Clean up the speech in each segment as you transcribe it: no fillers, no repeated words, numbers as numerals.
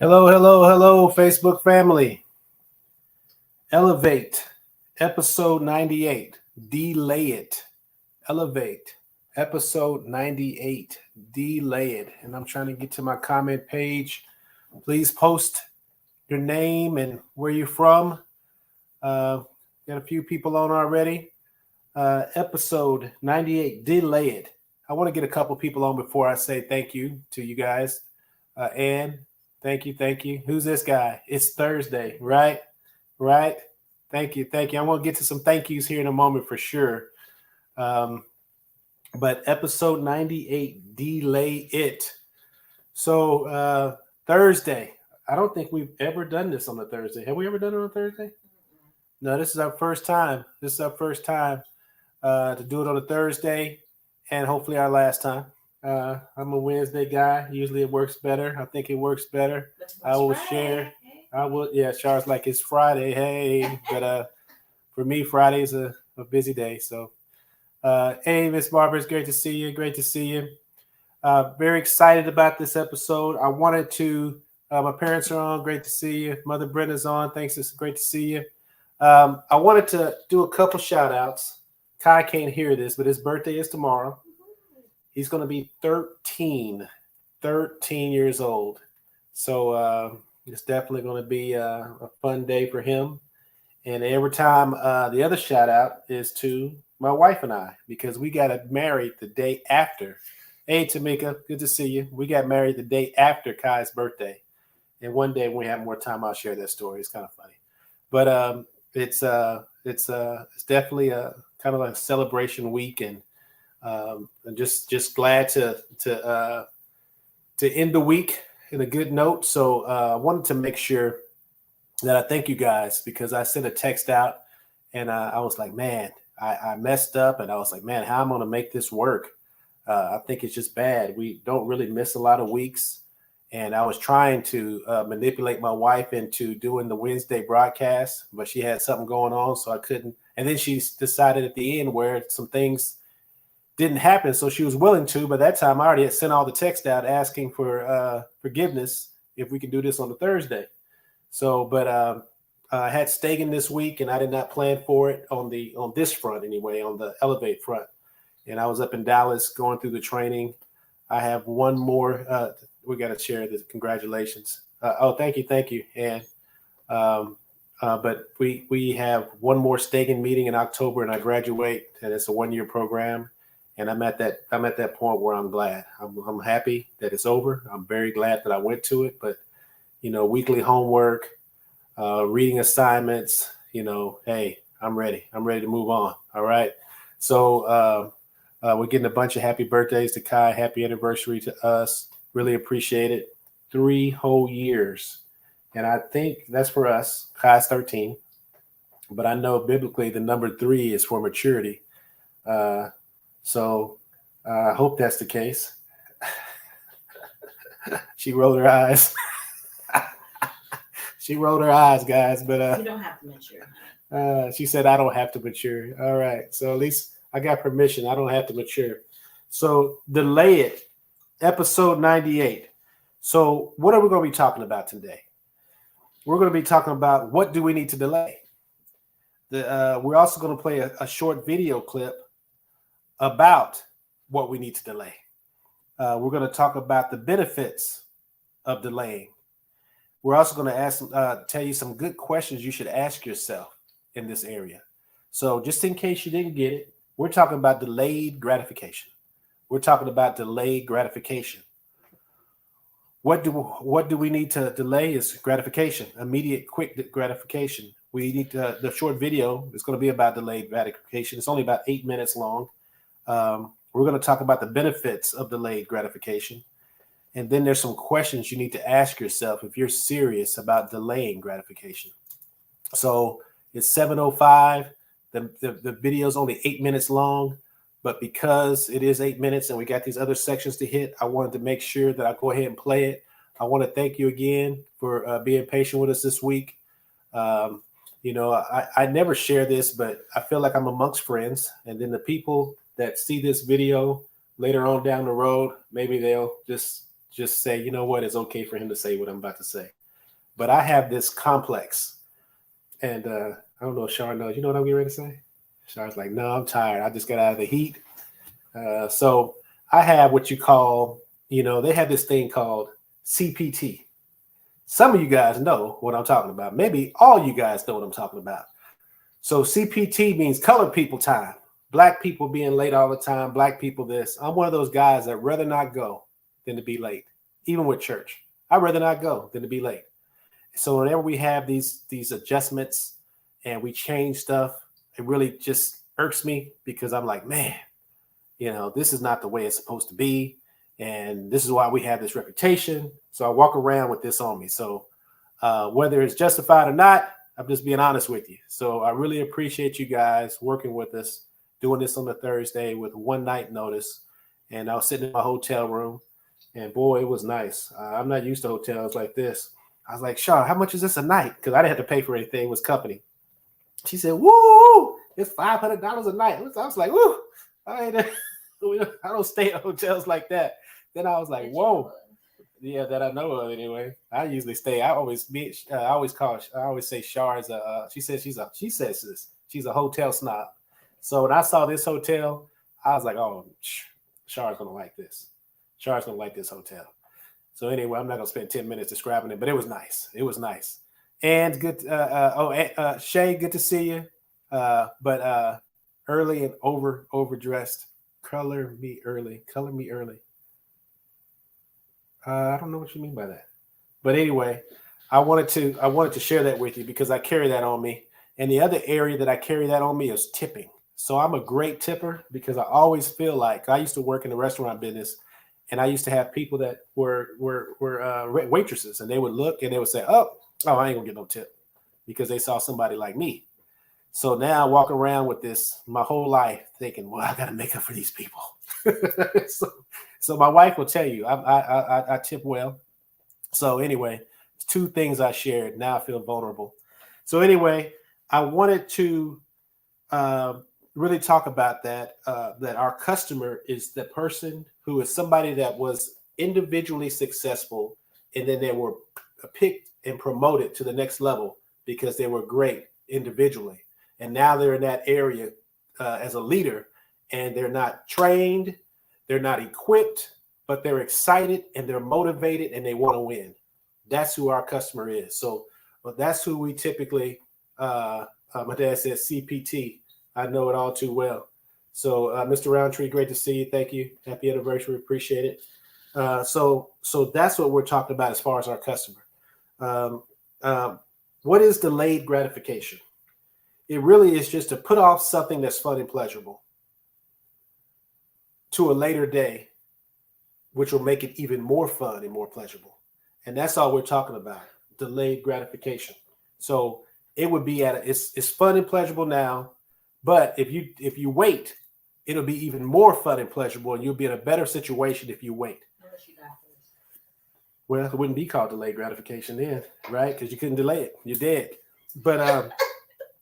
Hello, hello, hello, Facebook family. Elevate, episode 98. Delay it. Elevate, episode 98. Delay it. And I'm trying to get to my comment page. Please post your name and where you're from. Got a few people on already. Episode 98. Delay it. I want to get a couple people on before I say thank you to you guys. Ann, thank you, thank you. Who's this guy? It's Thursday, right? Right? Thank you, thank you. I want to get to some thank yous here in a moment for sure. But episode 98, delay it. So Thursday. I don't think we've ever done this on a Thursday. Have we ever done it on a Thursday? No, this is our first time. This is our first time to do it on a Thursday, and hopefully our last time. I'm a Wednesday guy. Usually it works better. I think it works better. I will share. I will. Yeah, Char's like it's Friday. Hey, but for me, Friday's a busy day. So, hey, Miss Barbara, it's great to see you. Great to see you. Very excited about this episode. I wanted to. My parents are on. Great to see you. Mother Brenda's on. Thanks. It's great to see you. I wanted to do a couple shout outs. Kai can't hear this, but his birthday is tomorrow. He's going to be 13 years old. So it's definitely going to be a fun day for him. And every time, the other shout out is to my wife and I, because we got married the day after. Hey, Tamika, good to see you. We got married the day after Kai's birthday. And one day when we have more time, I'll share that story. It's kind of funny. But it's definitely a kind of like a celebration week, and I'm just glad to end the week in a good note. So I wanted to make sure that I thank you guys, because I sent a text out and I was like, man, I messed up, and I was like, man, how am I going to make this work? I think it's just bad. We don't really miss a lot of weeks. And I was trying to manipulate my wife into doing the Wednesday broadcast, but she had something going on, so I couldn't. And then she decided at the end where some things didn't happen, so she was willing to. By that time, I already had sent all the text out asking for forgiveness if we can do this on the Thursday. So, but I had Stegan this week, and I did not plan for it on this front anyway, on the Elevate front. And I was up in Dallas going through the training. I have one more. We got to share this. Congratulations. Thank you. And but we have one more Stegan meeting in October, and I graduate, and it's a 1-year program. And I'm at that point where I'm glad. I'm happy that it's over. I'm very glad that I went to it. But weekly homework, reading assignments. Hey, I'm ready. I'm ready to move on. All right. So we're getting a bunch of happy birthdays to Kai. Happy anniversary to us. Really appreciate it. 3 whole years. And I think that's for us. Kai's 13. But I know biblically the number 3 is for maturity. So I hope that's the case. She rolled her eyes. She rolled her eyes, guys. But you don't have to mature. She said, I don't have to mature. All right. So at least I got permission. I don't have to mature. So delay it. Episode 98. So what are we going to be talking about today? We're going to be talking about what do we need to delay. We're also going to play a short video clip about what we need to delay. We're going to talk about the benefits of delaying. We're also going to tell you some good questions you should ask yourself in this area. So just in case you didn't get it, we're talking about delayed gratification. We're talking about delayed gratification. What do we need to delay is gratification, immediate, quick gratification. We need the short video is going to be about delayed gratification. It's only about 8 minutes long. We're going to talk about the benefits of delayed gratification. And then there's some questions you need to ask yourself if you're serious about delaying gratification. So it's 7:05. The video is only 8 minutes long. But because it is 8 minutes and we got these other sections to hit, I wanted to make sure that I go ahead and play it. I want to thank you again for being patient with us this week. I never share this, but I feel like I'm amongst friends. And then the people that see this video later on down the road, maybe they'll just just say, you know what, it's okay for him to say what I'm about to say. But I have this complex. And I don't know if Shar knows. You know what I'm getting ready to say? Shar's like, no, I'm tired. I just got out of the heat. So I have what you call, they have this thing called CPT. Some of you guys know what I'm talking about. Maybe all you guys know what I'm talking about. So CPT means colored people time. Black people being late all the time. Black people this. I'm one of those guys that rather not go than to be late, even with church. I'd rather not go than to be late. So whenever we have these adjustments and we change stuff, it really just irks me because I'm like, man, this is not the way it's supposed to be. And this is why we have this reputation. So I walk around with this on me. So whether it's justified or not, I'm just being honest with you. So I really appreciate you guys working with us, doing this on a Thursday with one night notice. And I was sitting in my hotel room and boy, it was nice. I'm not used to hotels like this. I was like, Sean, how much is this a night? Because I didn't have to pay for anything. It was company. She said, woo, it's $500 a night. I was like, woo, I don't stay at hotels like that. Then I was like, whoa. Yeah, that I know of anyway. I usually stay. I always say Shar is she says she's a hotel snob. So when I saw this hotel, I was like, oh, Shar's gonna like this. Shar's gonna like this hotel. So anyway, I'm not gonna spend 10 minutes describing it, but it was nice. It was nice. And good. Shay, good to see you. But early and overdressed. Color me early. I don't know what you mean by that. But anyway, I wanted to share that with you because I carry that on me. And the other area that I carry that on me is tipping. So I'm a great tipper because I always feel like I used to work in the restaurant business. And I used to have people that were waitresses, and they would look and they would say, "Oh, I ain't gonna get no tip," because they saw somebody like me. So now I walk around with this my whole life, thinking, "Well, I got to make up for these people." so my wife will tell you I tip well. So anyway, two things I shared. Now I feel vulnerable. So anyway, I wanted to really talk about that. That our customer is the person who is somebody that was individually successful, and then they were picked and promoted to the next level because they were great individually, and now they're in that area as a leader, and they're not trained, they're not equipped, but they're excited and they're motivated and they want to win. That's who our customer is. So, but that's who we typically. My dad says CPT. I know it all too well. So, Mr. Roundtree, great to see you. Thank you. Happy anniversary. Appreciate it. So that's what we're talking about as far as our customer. What is delayed gratification? It really is just to put off something that's fun and pleasurable to a later day, which will make it even more fun and more pleasurable. And that's all we're talking about, delayed gratification. So it would be it's fun and pleasurable now, but if you wait, it'll be even more fun and pleasurable, and you'll be in a better situation if you wait. Well, it wouldn't be called delayed gratification then, right? Because you couldn't delay it. You're dead. But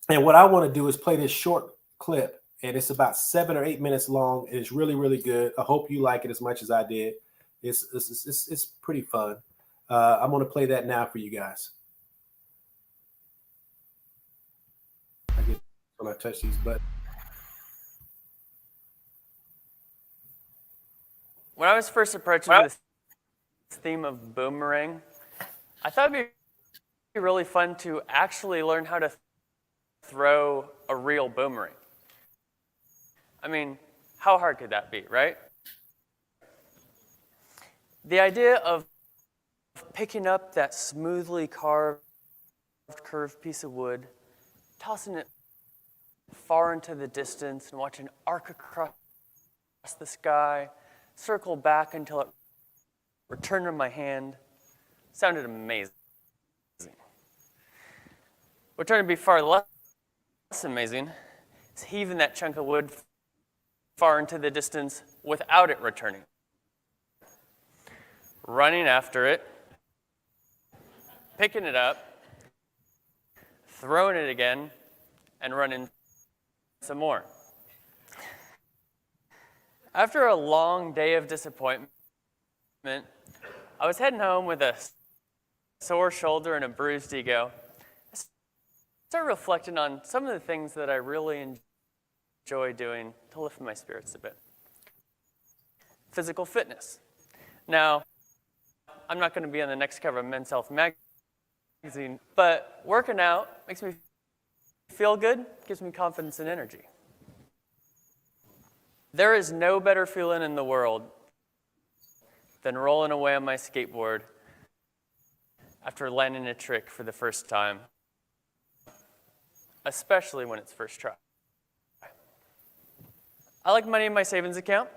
and what I want to do is play this short clip, and it's about 7 or 8 minutes long. And it's really, really good. I hope you like it as much as I did. It's pretty fun. I'm going to play that now for you guys. I get when I touch these buttons. When I was first approaching this theme of boomerang, I thought it'd be really fun to actually learn how to throw a real boomerang. I mean, how hard could that be, right? The idea of picking up that smoothly carved, curved piece of wood, tossing it far into the distance and watching it arc across the sky, circle back until it returned to my hand, sounded amazing. What turned to be far less amazing is heaving that chunk of wood far into the distance without it returning. Running after it, picking it up, throwing it again, and running some more. After a long day of disappointment, I was heading home with a sore shoulder and a bruised ego. I started reflecting on some of the things that I really enjoy doing to lift my spirits a bit. Physical fitness. Now, I'm not going to be on the next cover of Men's Health magazine, but working out makes me feel good, gives me confidence and energy. There is no better feeling in the world than rolling away on my skateboard after landing a trick for the first time, especially when it's first try. I like money in my savings account.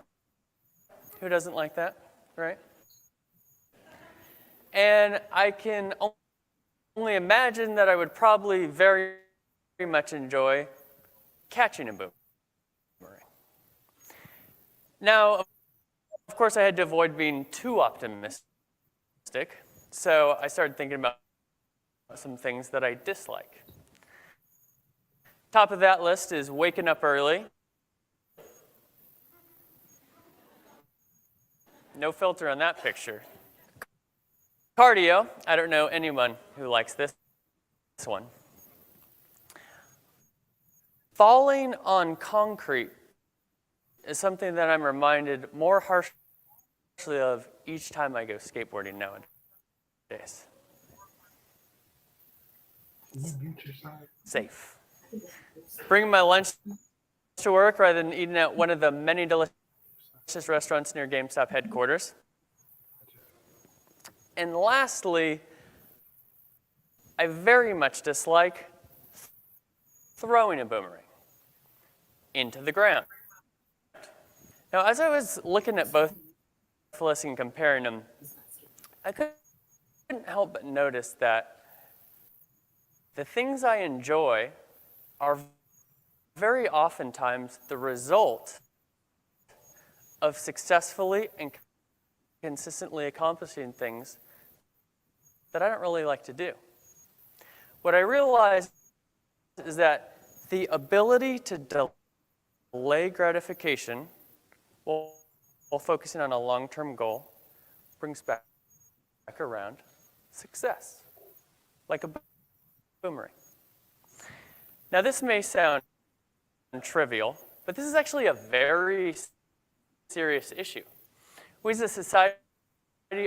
Who doesn't like that, right? And I can only imagine that I would probably very much enjoy catching a boomerang. Now, of course, I had to avoid being too optimistic, so I started thinking about some things that I dislike. Top of that list is waking up early. No filter on that picture. Cardio, I don't know anyone who likes this one. Falling on concrete is something that I'm reminded more harshly of each time I go skateboarding nowadays. Safe. Bringing my lunch to work rather than eating at one of the many delicious restaurants near GameStop headquarters. And lastly, I very much dislike throwing a boomerang into the ground. Now, as I was looking at both lists and comparing them, I couldn't help but notice that the things I enjoy are very oftentimes the result of successfully and consistently accomplishing things that I don't really like to do. What I realized is that the ability to delay gratification while focusing on a long-term goal brings back around success, like a boomerang. Now, this may sound trivial, but this is actually a very serious issue. We as a society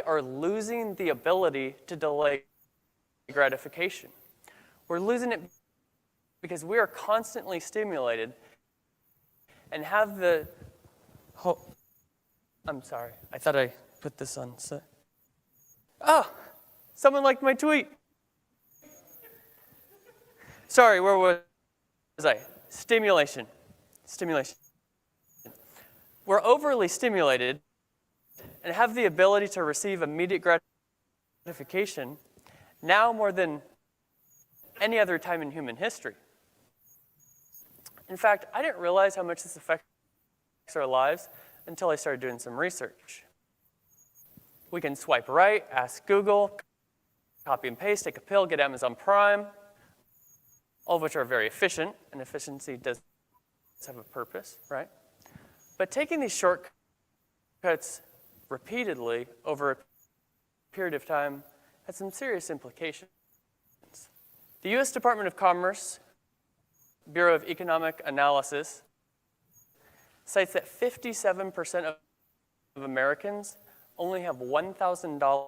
are losing the ability to delay gratification. We're losing it because we are constantly stimulated and have the I'm sorry. I thought I put this on. Oh, someone liked my tweet. Sorry, where was I? Stimulation. We're overly stimulated and have the ability to receive immediate gratification now more than any other time in human history. In fact, I didn't realize how much this affects our lives until I started doing some research. We can swipe right, ask Google, copy and paste, take a pill, get Amazon Prime, all of which are very efficient, and efficiency does have a purpose, right? But taking these shortcuts repeatedly over a period of time has some serious implications. The U.S. Department of Commerce, Bureau of Economic Analysis, cites that 57% of Americans only have $1,000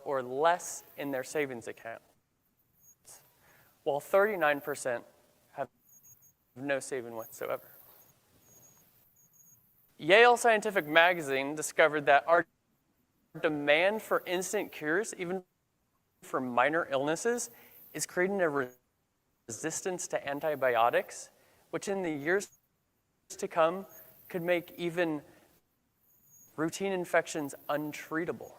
or less in their savings account, while 39% have no saving whatsoever. Yale Scientific Magazine discovered that our demand for instant cures, even for minor illnesses, is creating a resistance to antibiotics, which in the years to come could make even routine infections untreatable.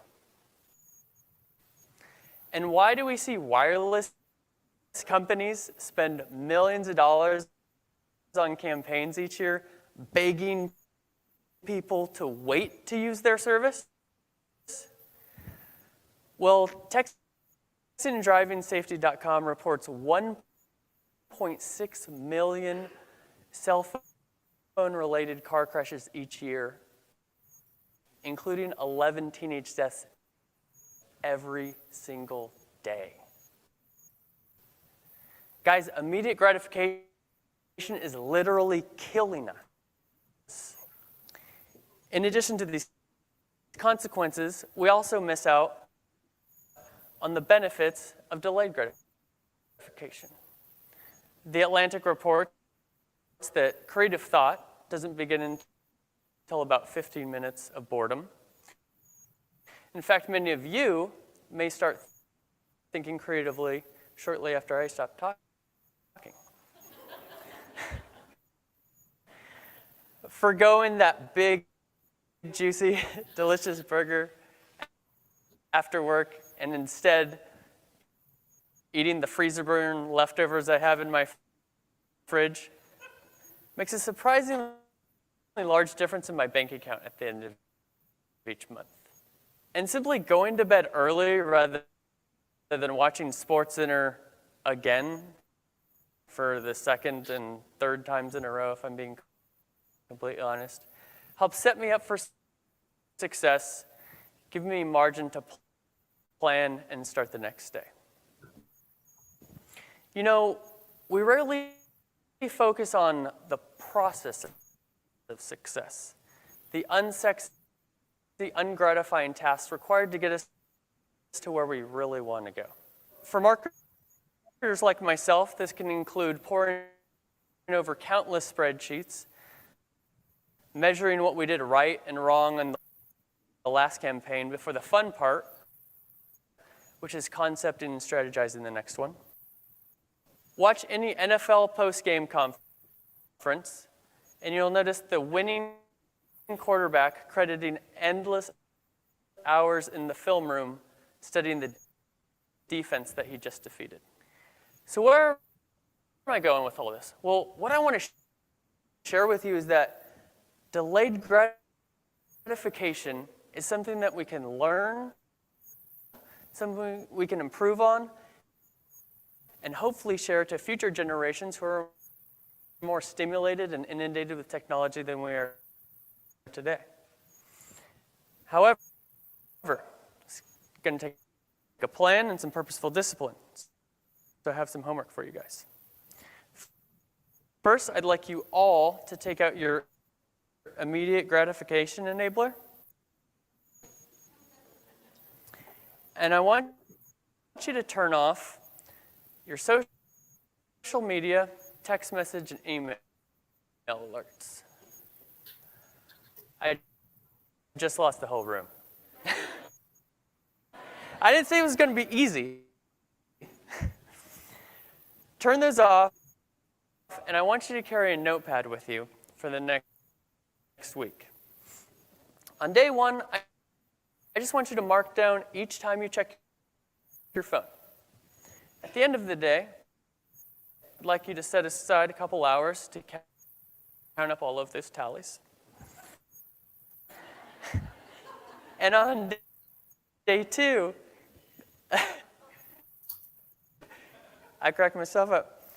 And why do we see wireless companies spend millions of dollars on campaigns each year begging people to wait to use their service? Well, TextingandDrivingSafety.com reports 1.6 million cell phone-related car crashes each year, including 11 teenage deaths every single day. Guys, immediate gratification is literally killing us. In addition to these consequences, we also miss out on the benefits of delayed gratification. The Atlantic reports that creative thought doesn't begin until about 15 minutes of boredom. In fact, many of you may start thinking creatively shortly after I stop talking. Forgoing that big, juicy, delicious burger after work and instead eating the freezer burn leftovers I have in my fridge makes a surprisingly large difference in my bank account at the end of each month. And simply going to bed early rather than watching SportsCenter again for the second and third times in a row, if I'm being completely honest, helps set me up for success, give me margin to plan and start the next day. You know, we rarely focus on the process of success, the unsexy, ungratifying tasks required to get us to where we really want to go. For marketers like myself, this can include poring over countless spreadsheets, measuring what we did right and wrong on the last campaign before the fun part, which is concepting and strategizing the next one. Watch any NFL post-game conference, and you'll notice the winning quarterback crediting endless hours in the film room studying the defense that he just defeated. So where am I going with all this? Well, what I want to share with you is that delayed gratification is something that we can learn, something we can improve on, and hopefully share to future generations who are more stimulated and inundated with technology than we are today. However, it's going to take a plan and some purposeful discipline. So I have some homework for you guys. First, I'd like you all to take out your immediate gratification enabler. And I want you to turn off your social media, text message, and email alerts. I just lost the whole room. I didn't say it was going to be easy. Turn those off, and I want you to carry a notepad with you for the next week. On day one, I just want you to mark down each time you check your phone. At the end of the day, I'd like you to set aside a couple hours to count up all of those tallies. And on day two, I cracked myself up.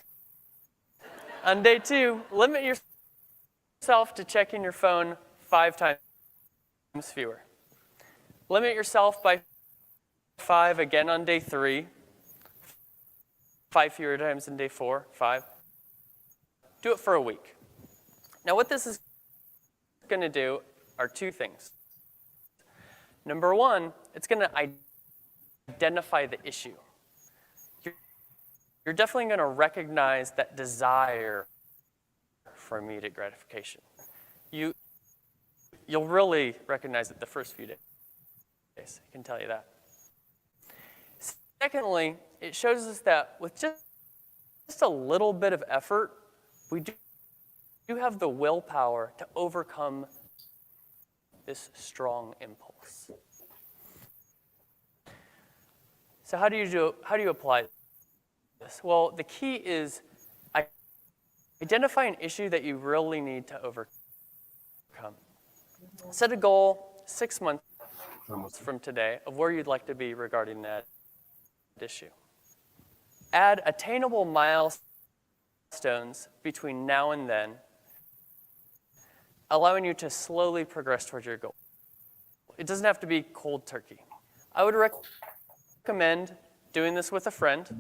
On day two, limit yourself to checking your phone 5 times fewer. Limit yourself by 5 again on day 3. 5 fewer times in day 4, 5. Do it for a week. Now what this is going to do are 2 things. Number 1, it's going to identify the issue. You're definitely going to recognize that desire for immediate gratification. You'll really recognize it the first few days. I can tell you that. Secondly, it shows us that with just a little bit of effort, we do have the willpower to overcome this strong impulse. So how do you apply this? Well, the key is identify an issue that you really need to overcome. Set a goal 6 months from today of where you'd like to be regarding that issue. Add attainable milestones between now and then, allowing you to slowly progress towards your goal. It doesn't have to be cold turkey. I would recommend doing this with a friend,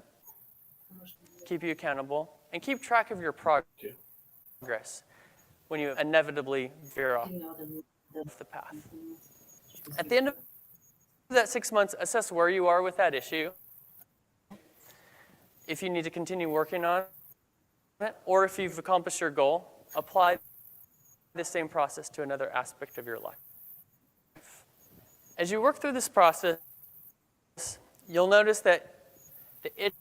keep you accountable, and keep track of your progress when you inevitably veer off the path. At the end of that 6 months, assess where you are with that issue, if you need to continue working on it, or if you've accomplished your goal, apply the same process to another aspect of your life. As you work through this process, you'll notice that the itch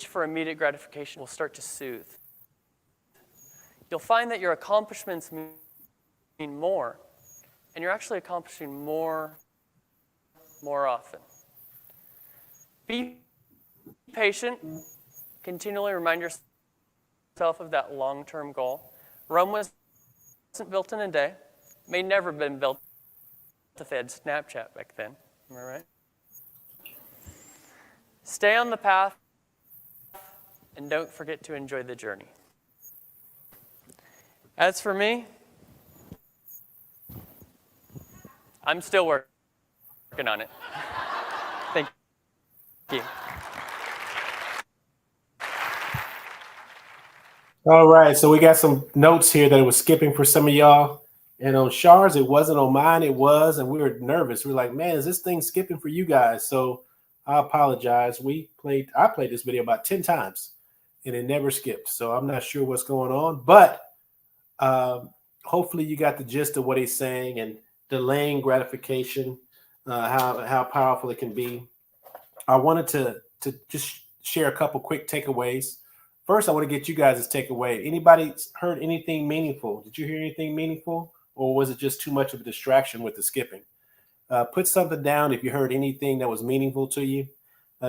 for immediate gratification will start to soothe. You'll find that your accomplishments mean more, and you're actually accomplishing more often. Be patient. Continually remind yourself of that long-term goal. Rome wasn't built in a day. May never have been built if they had Snapchat back then. Am I right? Stay on the path, and don't forget to enjoy the journey. As for me, I'm still working on it. Thank you. All right, so we got some notes here that it was skipping for some of y'all. And on Shar's, it wasn't. On mine, it was. And we were nervous. We were like, man, is this thing skipping for you guys? So I apologize. I played this video about 10 times, and it never skipped. So I'm not sure what's going on. But hopefully you got the gist of what he's saying and delaying gratification, how powerful it can be. I wanted to just share a couple quick takeaways. First, I want to get you guys' takeaway. Anybody heard anything meaningful? Did you hear anything meaningful? Or was it just too much of a distraction with the skipping? Put something down if you heard anything that was meaningful to you.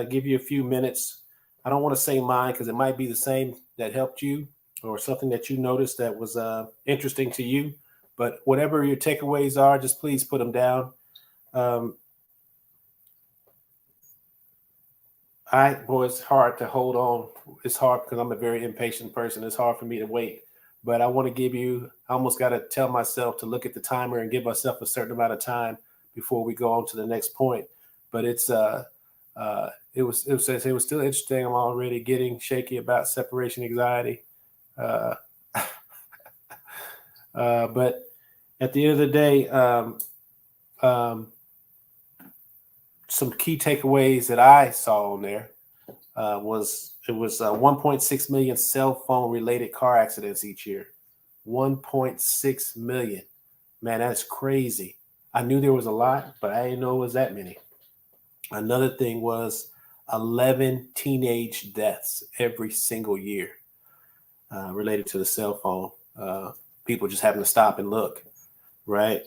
Give you a few minutes. I don't want to say mine because it might be the same that helped you or something that you noticed that was interesting to you. But whatever your takeaways are, just please put them down. Boy, it's hard to hold on. It's hard because I'm a very impatient person. It's hard for me to wait. But I want to give you, I almost got to tell myself to look at the timer and give myself a certain amount of time before we go on to the next point. But it was still interesting. I'm already getting shaky about separation anxiety. But at the end of the day, some key takeaways that I saw on there was 1.6 million cell phone related car accidents each year. 1.6 million. Man, that's crazy. I knew there was a lot, but I didn't know it was that many. Another thing was 11 teenage deaths every single year related to the cell phone. People just having to stop and look, right?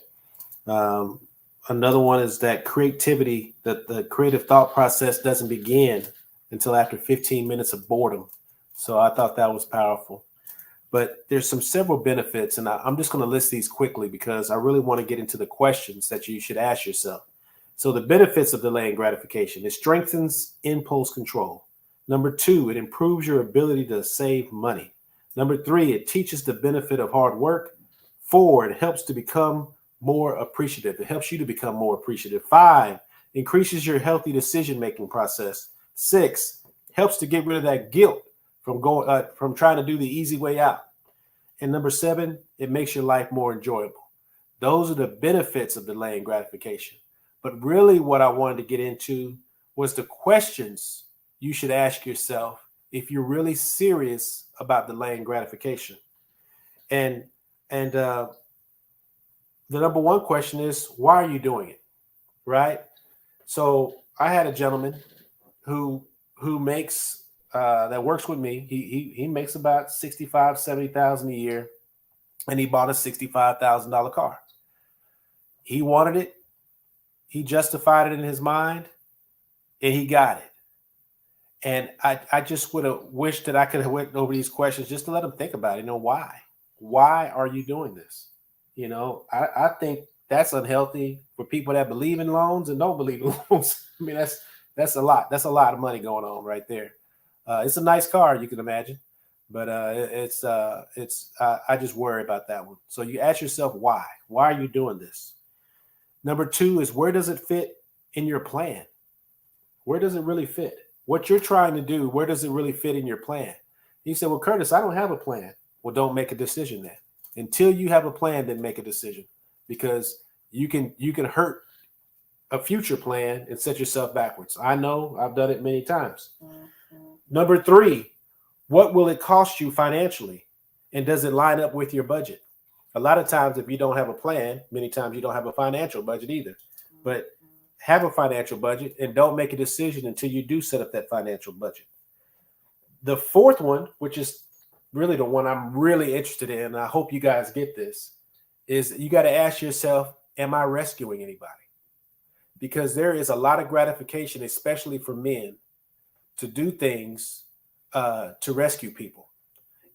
Another one is that creativity, that the creative thought process doesn't begin until after 15 minutes of boredom. So I thought that was powerful. But there's several benefits, and I'm just going to list these quickly because I really want to get into the questions that you should ask yourself. So the benefits of delaying gratification: it strengthens impulse control. Number 2, it improves your ability to save money. Number 3, it teaches the benefit of hard work. 4, it helps to become more appreciative. It helps you to become more appreciative. 5, increases your healthy decision-making process. 6, helps to get rid of that guilt from trying to do the easy way out. And number 7, it makes your life more enjoyable. Those are the benefits of delaying gratification. But really what I wanted to get into was the questions you should ask yourself if you're really serious about delaying gratification. And the number one question is, why are you doing it? Right? So I had a gentleman who makes that works with me. He makes about $65,000, $70,000 a year, and he bought a $65,000 car. He wanted it. He justified it in his mind, and he got it. And I just would have wished that I could have went over these questions just to let him think about it. Why? Why are you doing this? I think that's unhealthy for people that believe in loans and don't believe in loans. I mean, that's a lot. That's a lot of money going on right there. It's a nice car, you can imagine, but I just worry about that one. So you ask yourself, why? Why are you doing this? Number 2 is, where does it fit in your plan? Where does it really fit? What you're trying to do, where does it really fit in your plan? He said, well, Curtis, I don't have a plan. Well, don't make a decision then. Until you have a plan, then make a decision, because you can hurt a future plan and set yourself backwards. I know, I've done it many times. Number 3, what will it cost you financially? And does it line up with your budget? A lot of times, if you don't have a plan, many times you don't have a financial budget either. But have a financial budget and don't make a decision until you do set up that financial budget. The 4th one, which is really the one I'm really interested in, and I hope you guys get this, is you got to ask yourself, am I rescuing anybody? Because there is a lot of gratification, especially for men, to do things to rescue people.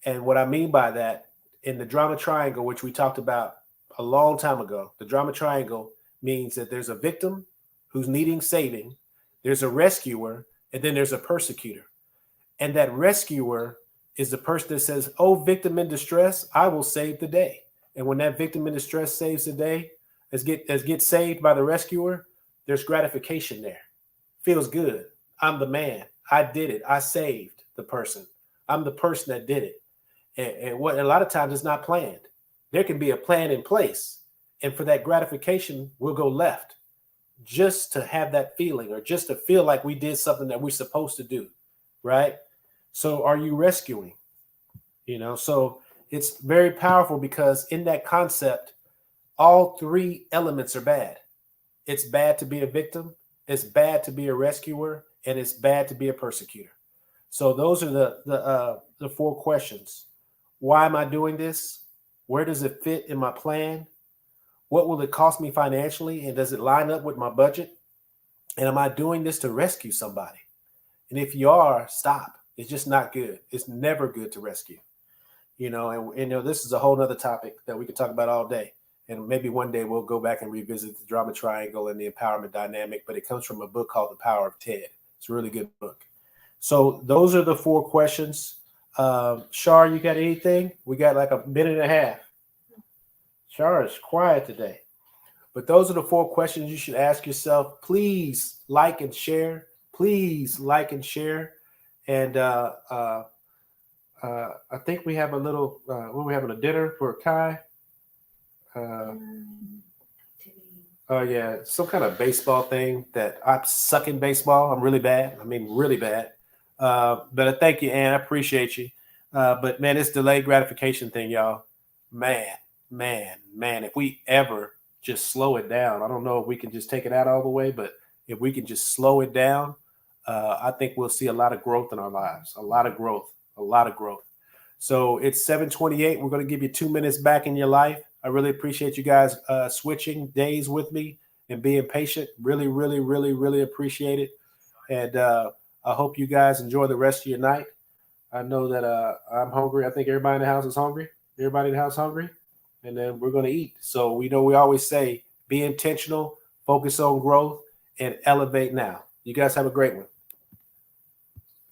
And what I mean by that, in the drama triangle, which we talked about a long time ago, the drama triangle means that there's a victim who's needing saving, there's a rescuer, and then there's a persecutor. And that rescuer is the person that says, oh, victim in distress, I will save the day. And when that victim in distress saves the day, as gets saved by the rescuer, there's gratification there. Feels good. I'm the man. I did it. I saved the person. I'm the person that did it. And what a lot of times it's not planned. There can be a plan in place. And for that gratification, we'll go left just to have that feeling, or just to feel like we did something that we're supposed to do. Right? So are you rescuing? So it's very powerful, because in that concept, all 3 elements are bad. It's bad to be a victim. It's bad to be a rescuer, and it's bad to be a persecutor. So those are the 4 questions. Why am I doing this? Where does it fit in my plan? What will it cost me financially? And does it line up with my budget? And am I doing this to rescue somebody? And if you are, stop. It's just not good. It's never good to rescue. And this is a whole other topic that we could talk about all day. And maybe one day we'll go back and revisit the drama triangle and the empowerment dynamic, but it comes from a book called The Power of Ted. It's a really good book. So those are the 4 questions. Shar, you got anything? We got like a minute and a half. Shar is quiet today. But those are the 4 questions you should ask yourself. Please like and share. Please like and share. And I think we have a little, we're having a dinner for Kai. Oh yeah, some kind of baseball thing that I suck in baseball. I'm really bad. I mean, really bad. But thank you, Ann. I appreciate you. But man, this delayed gratification thing, y'all. Man. If we ever just slow it down, I don't know if we can just take it out all the way, but if we can just slow it down, I think we'll see a lot of growth in our lives. A lot of growth. So it's 7:28. We're going to give you 2 minutes back in your life. I really appreciate you guys switching days with me and being patient. Really, really, really, really appreciate it. And I hope you guys enjoy the rest of your night. I know that I'm hungry. I think everybody in the house is hungry. Everybody in the house hungry. And then we're going to eat. So we always say, be intentional, focus on growth, and elevate now. You guys have a great one.